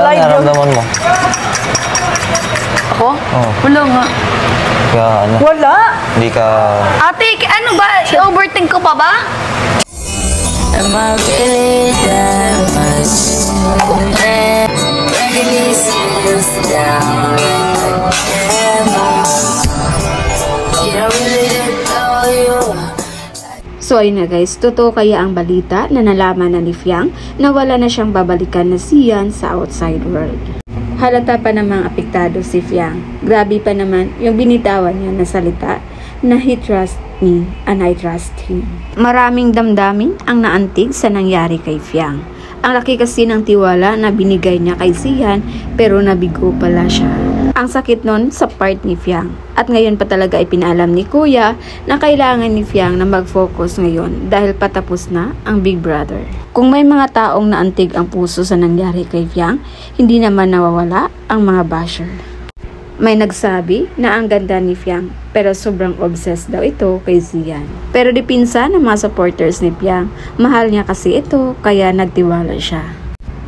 Ano naramdaman mo? Ako? Oo. Wala nga. Kaya ano? Wala. Hindi ka... Ate, ano ba? I-overthink ko pa ba? Am I really that much? Breaking these feelings down. You don't really know you. So ayun na guys, totoo kaya ang balita na nalaman na ni Fiang na wala na siyang babalikan na Sian sa outside world. Halata pa namang apektado si Fiang. Grabe pa naman yung binitawan niya na salita na he trust me and I trust him. Maraming damdamin ang naantig sa nangyari kay Fiang. Ang laki kasi ng tiwala na binigay niya kay Sian pero nabigo pala siya. Ang sakit nun sa part ni Fiang. At ngayon pa talaga ipinaalam ni Kuya na kailangan ni Fiang na mag-focus ngayon dahil patapos na ang Big Brother. Kung may mga taong naantig ang puso sa nangyari kay Fiang, hindi naman nawawala ang mga basher. May nagsabi na ang ganda ni Fiang pero sobrang obsessed daw ito kay Sian. Pero dipinsa ng mga supporters ni Fiang, mahal niya kasi ito kaya nagtiwala siya.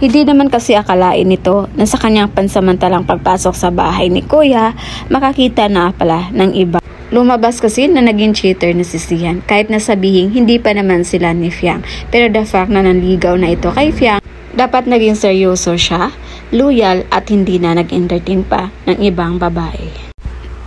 Hindi naman kasi akalain nito na sa kanyang pansamantalang pagpasok sa bahay ni Kuya, makakita na pala ng iba. Lumabas kasi na naging cheater na si Sian kahit nasabihin hindi pa naman sila ni Fiang. Pero the fact na nanligaw na ito kay Fiang, dapat naging seryoso siya, loyal at hindi na nag-entertain pa ng ibang babae.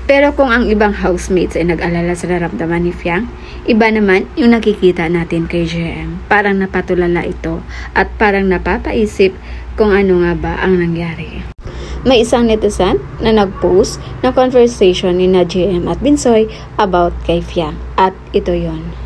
Pero kung ang ibang housemates ay nag-alala sa nararamdaman ni Fiang, iba naman yung nakikita natin kay JM. Parang napatulala ito at parang napapaisip kung ano nga ba ang nangyari. May isang netizen na nag-post ng conversation ni na JM at Binsoy about kay Fiang at ito yon.